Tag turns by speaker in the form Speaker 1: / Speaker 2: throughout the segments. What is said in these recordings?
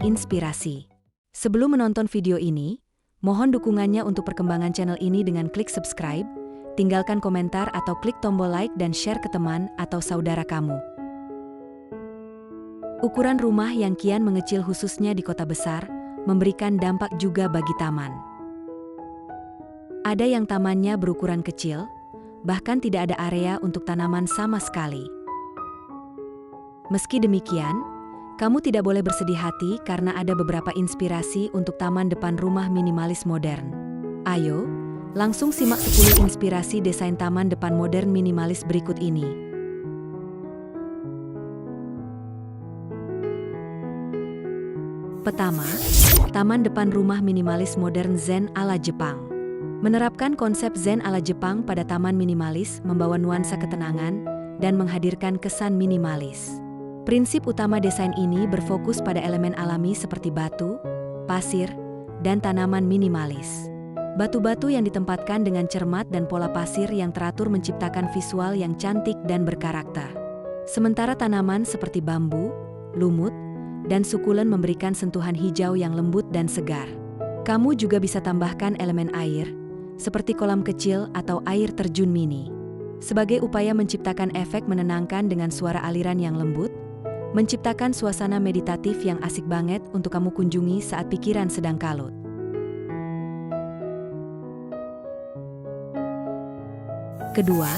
Speaker 1: inspirasi. Sebelum menonton video ini, mohon dukungannya untuk perkembangan channel ini dengan klik subscribe, tinggalkan komentar atau klik tombol like dan share ke teman atau saudara kamu. Ukuran rumah yang kian mengecil khususnya di kota besar, memberikan dampak juga bagi taman. Ada yang tamannya berukuran kecil, bahkan tidak ada area untuk tanaman sama sekali. Meski demikian, kamu tidak boleh bersedih hati karena ada beberapa inspirasi untuk taman depan rumah minimalis modern. Ayo, langsung simak 10 inspirasi desain taman depan modern minimalis berikut ini. Pertama, taman depan rumah minimalis modern Zen ala Jepang. Menerapkan konsep Zen ala Jepang pada taman minimalis membawa nuansa ketenangan dan menghadirkan kesan minimalis. Prinsip utama desain ini berfokus pada elemen alami seperti batu, pasir, dan tanaman minimalis. Batu-batu yang ditempatkan dengan cermat dan pola pasir yang teratur menciptakan visual yang cantik dan berkarakter. Sementara tanaman seperti bambu, lumut, dan sukulen memberikan sentuhan hijau yang lembut dan segar. Kamu juga bisa tambahkan elemen air, seperti kolam kecil atau air terjun mini. Sebagai upaya menciptakan efek menenangkan dengan suara aliran yang lembut, menciptakan suasana meditatif yang asik banget untuk kamu kunjungi saat pikiran sedang kalut. Kedua,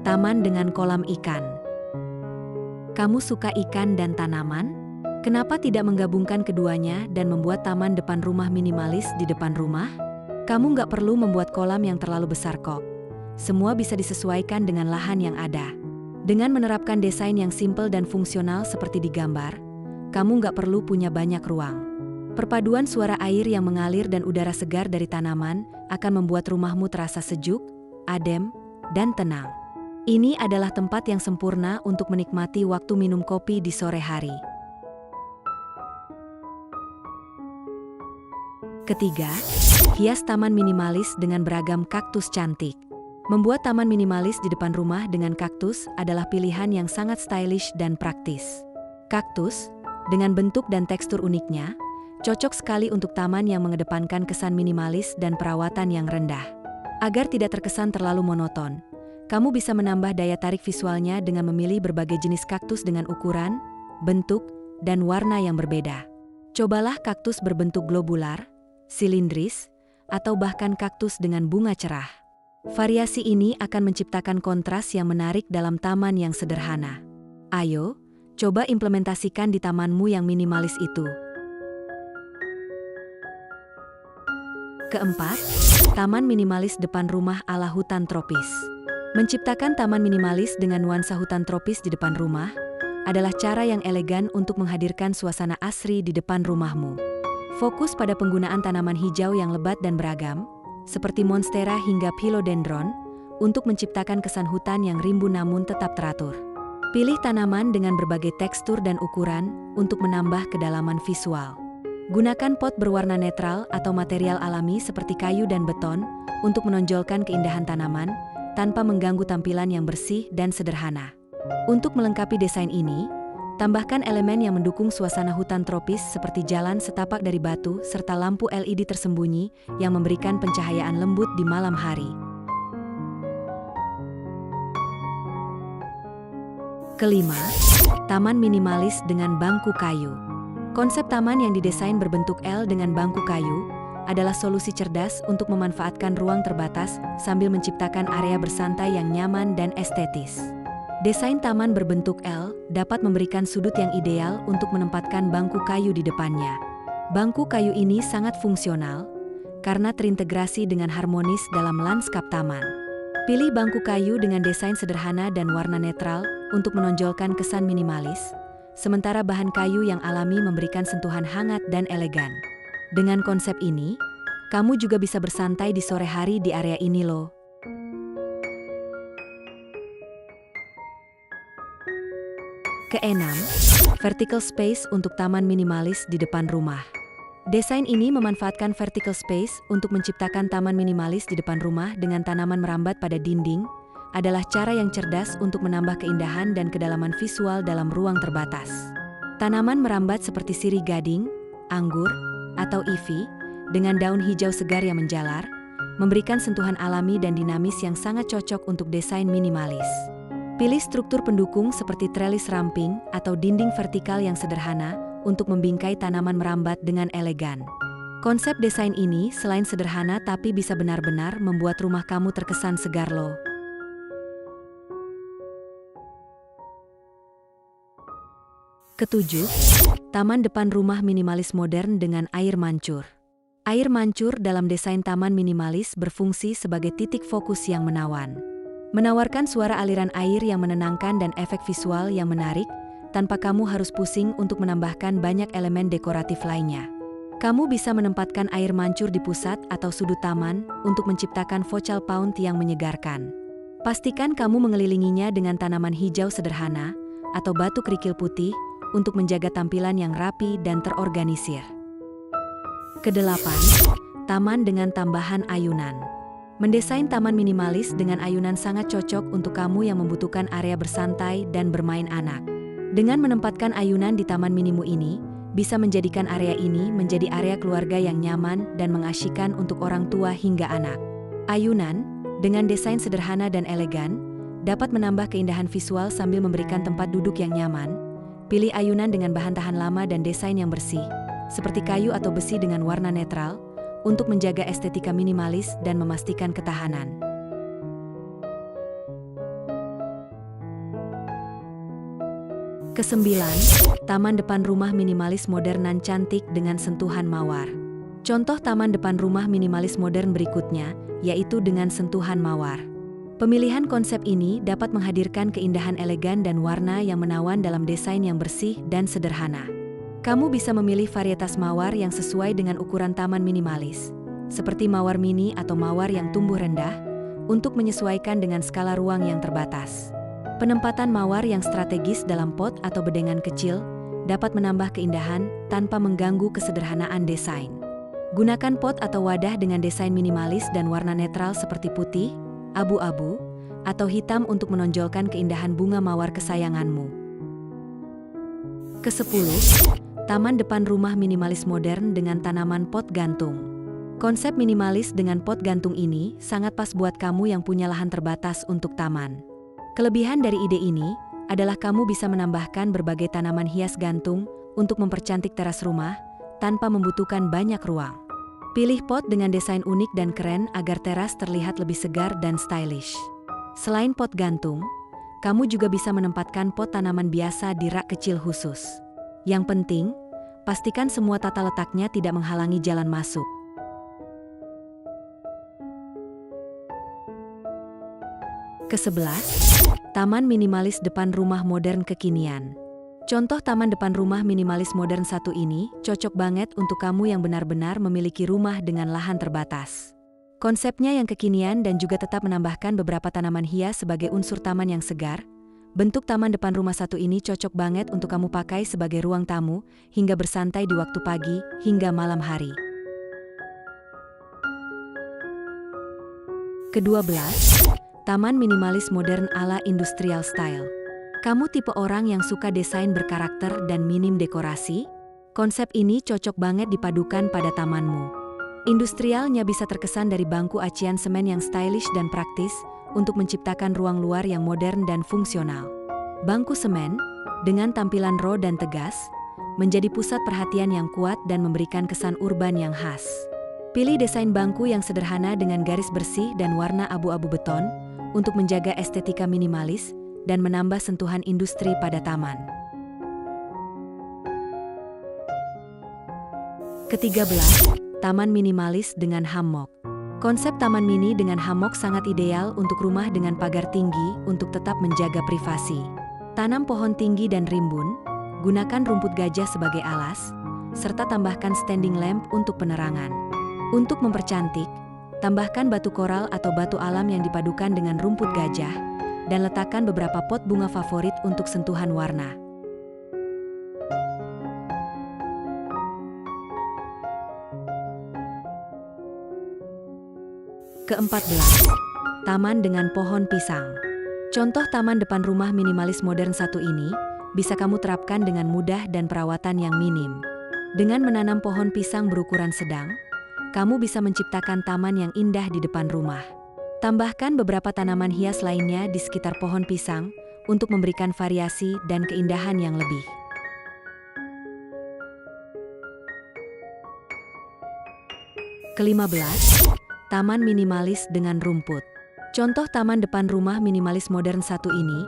Speaker 1: taman dengan kolam ikan. Kamu suka ikan dan tanaman? Kenapa tidak menggabungkan keduanya dan membuat taman depan rumah minimalis di depan rumah? Kamu nggak perlu membuat kolam yang terlalu besar kok. Semua bisa disesuaikan dengan lahan yang ada. Dengan menerapkan desain yang simpel dan fungsional seperti di gambar, kamu nggak perlu punya banyak ruang. Perpaduan suara air yang mengalir dan udara segar dari tanaman akan membuat rumahmu terasa sejuk, adem, dan tenang. Ini adalah tempat yang sempurna untuk menikmati waktu minum kopi di sore hari. Ketiga, hias taman minimalis dengan beragam kaktus cantik. Membuat taman minimalis di depan rumah dengan kaktus adalah pilihan yang sangat stylish dan praktis. Kaktus, dengan bentuk dan tekstur uniknya, cocok sekali untuk taman yang mengedepankan kesan minimalis dan perawatan yang rendah. Agar tidak terkesan terlalu monoton, kamu bisa menambah daya tarik visualnya dengan memilih berbagai jenis kaktus dengan ukuran, bentuk, dan warna yang berbeda. Cobalah kaktus berbentuk globular, silindris, atau bahkan kaktus dengan bunga cerah. Variasi ini akan menciptakan kontras yang menarik dalam taman yang sederhana. Ayo, coba implementasikan di tamanmu yang minimalis itu. Keempat, taman minimalis depan rumah ala hutan tropis. Menciptakan taman minimalis dengan nuansa hutan tropis di depan rumah adalah cara yang elegan untuk menghadirkan suasana asri di depan rumahmu. Fokus pada penggunaan tanaman hijau yang lebat dan beragam, seperti monstera hingga philodendron, untuk menciptakan kesan hutan yang rimbun namun tetap teratur. Pilih tanaman dengan berbagai tekstur dan ukuran untuk menambah kedalaman visual. Gunakan pot berwarna netral atau material alami seperti kayu dan beton untuk menonjolkan keindahan tanaman tanpa mengganggu tampilan yang bersih dan sederhana. Untuk melengkapi desain ini, tambahkan elemen yang mendukung suasana hutan tropis seperti jalan setapak dari batu serta lampu LED tersembunyi yang memberikan pencahayaan lembut di malam hari. Kelima, taman minimalis dengan bangku kayu. Konsep taman yang didesain berbentuk L dengan bangku kayu adalah solusi cerdas untuk memanfaatkan ruang terbatas sambil menciptakan area bersantai yang nyaman dan estetis. Desain taman berbentuk L dapat memberikan sudut yang ideal untuk menempatkan bangku kayu di depannya. Bangku kayu ini sangat fungsional karena terintegrasi dengan harmonis dalam lanskap taman. Pilih bangku kayu dengan desain sederhana dan warna netral untuk menonjolkan kesan minimalis, sementara bahan kayu yang alami memberikan sentuhan hangat dan elegan. Dengan konsep ini, kamu juga bisa bersantai di sore hari di area ini loh. Keenam, vertical space untuk taman minimalis di depan rumah. Desain ini memanfaatkan vertical space untuk menciptakan taman minimalis di depan rumah dengan tanaman merambat pada dinding, adalah cara yang cerdas untuk menambah keindahan dan kedalaman visual dalam ruang terbatas. Tanaman merambat seperti sirih gading, anggur, atau ivy, dengan daun hijau segar yang menjalar, memberikan sentuhan alami dan dinamis yang sangat cocok untuk desain minimalis. Pilih struktur pendukung seperti trellis ramping atau dinding vertikal yang sederhana untuk membingkai tanaman merambat dengan elegan. Konsep desain ini selain sederhana tapi bisa benar-benar membuat rumah kamu terkesan segar loh. Ketujuh, taman depan rumah minimalis modern dengan air mancur. Air mancur dalam desain taman minimalis berfungsi sebagai titik fokus yang menawan. Menawarkan suara aliran air yang menenangkan dan efek visual yang menarik, tanpa kamu harus pusing untuk menambahkan banyak elemen dekoratif lainnya. Kamu bisa menempatkan air mancur di pusat atau sudut taman untuk menciptakan focal pound yang menyegarkan. Pastikan kamu mengelilinginya dengan tanaman hijau sederhana atau batu kerikil putih untuk menjaga tampilan yang rapi dan terorganisir. Kedelapan, taman dengan tambahan ayunan. Mendesain taman minimalis dengan ayunan sangat cocok untuk kamu yang membutuhkan area bersantai dan bermain anak. Dengan menempatkan ayunan di taman minimu ini, bisa menjadikan area ini menjadi area keluarga yang nyaman dan mengasyikkan untuk orang tua hingga anak. Ayunan, dengan desain sederhana dan elegan, dapat menambah keindahan visual sambil memberikan tempat duduk yang nyaman. Pilih ayunan dengan bahan tahan lama dan desain yang bersih, seperti kayu atau besi dengan warna netral, untuk menjaga estetika minimalis dan memastikan ketahanan. Kesembilan, taman depan rumah minimalis modern dan cantik dengan sentuhan mawar. Contoh taman depan rumah minimalis modern berikutnya, yaitu dengan sentuhan mawar. Pemilihan konsep ini dapat menghadirkan keindahan elegan dan warna yang menawan dalam desain yang bersih dan sederhana. Kamu bisa memilih varietas mawar yang sesuai dengan ukuran taman minimalis, seperti mawar mini atau mawar yang tumbuh rendah, untuk menyesuaikan dengan skala ruang yang terbatas. Penempatan mawar yang strategis dalam pot atau bedengan kecil dapat menambah keindahan tanpa mengganggu kesederhanaan desain. Gunakan pot atau wadah dengan desain minimalis dan warna netral seperti putih, abu-abu, atau hitam untuk menonjolkan keindahan bunga mawar kesayanganmu. Kesepuluh, taman depan rumah minimalis modern dengan tanaman pot gantung. Konsep minimalis dengan pot gantung ini sangat pas buat kamu yang punya lahan terbatas untuk taman. Kelebihan dari ide ini adalah kamu bisa menambahkan berbagai tanaman hias gantung untuk mempercantik teras rumah tanpa membutuhkan banyak ruang. Pilih pot dengan desain unik dan keren agar teras terlihat lebih segar dan stylish. Selain pot gantung, kamu juga bisa menempatkan pot tanaman biasa di rak kecil khusus. Yang penting, pastikan semua tata letaknya tidak menghalangi jalan masuk. Ke-11, taman minimalis depan rumah modern kekinian. Contoh taman depan rumah minimalis modern satu ini cocok banget untuk kamu yang benar-benar memiliki rumah dengan lahan terbatas. Konsepnya yang kekinian dan juga tetap menambahkan beberapa tanaman hias sebagai unsur taman yang segar. Bentuk taman depan rumah satu ini cocok banget untuk kamu pakai sebagai ruang tamu hingga bersantai di waktu pagi hingga malam hari. Ke-12, taman minimalis modern ala industrial style. Kamu tipe orang yang suka desain berkarakter dan minim dekorasi? Konsep ini cocok banget dipadukan pada tamanmu. Industrialnya bisa terkesan dari bangku acian semen yang stylish dan praktis untuk menciptakan ruang luar yang modern dan fungsional. Bangku semen, dengan tampilan raw dan tegas, menjadi pusat perhatian yang kuat dan memberikan kesan urban yang khas. Pilih desain bangku yang sederhana dengan garis bersih dan warna abu-abu beton untuk menjaga estetika minimalis dan menambah sentuhan industri pada taman. Ke-13, taman minimalis dengan hammock. Konsep taman mini dengan hammock sangat ideal untuk rumah dengan pagar tinggi untuk tetap menjaga privasi. Tanam pohon tinggi dan rimbun, gunakan rumput gajah sebagai alas, serta tambahkan standing lamp untuk penerangan. Untuk mempercantik, tambahkan batu koral atau batu alam yang dipadukan dengan rumput gajah, dan letakkan beberapa pot bunga favorit untuk sentuhan warna. Ke-14, taman dengan pohon pisang. Contoh taman depan rumah minimalis modern satu ini bisa kamu terapkan dengan mudah dan perawatan yang minim. Dengan menanam pohon pisang berukuran sedang, kamu bisa menciptakan taman yang indah di depan rumah. Tambahkan beberapa tanaman hias lainnya di sekitar pohon pisang untuk memberikan variasi dan keindahan yang lebih. Ke-15, taman minimalis dengan rumput. Contoh taman depan rumah minimalis modern satu ini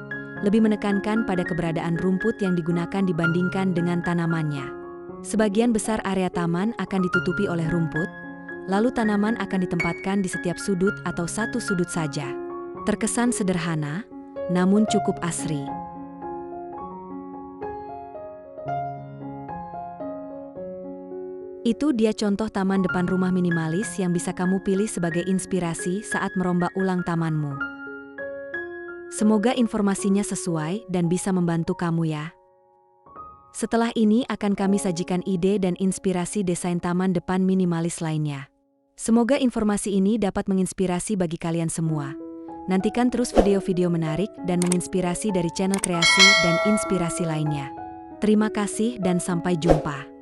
Speaker 1: lebih menekankan pada keberadaan rumput yang digunakan dibandingkan dengan tanamannya. Sebagian besar area taman akan ditutupi oleh rumput, lalu tanaman akan ditempatkan di setiap sudut atau satu sudut saja. Terkesan sederhana, namun cukup asri. Itu dia contoh taman depan rumah minimalis yang bisa kamu pilih sebagai inspirasi saat merombak ulang tamanmu. Semoga informasinya sesuai dan bisa membantu kamu ya. Setelah ini akan kami sajikan ide dan inspirasi desain taman depan minimalis lainnya. Semoga informasi ini dapat menginspirasi bagi kalian semua. Nantikan terus video-video menarik dan menginspirasi dari channel kreasi dan inspirasi lainnya. Terima kasih dan sampai jumpa.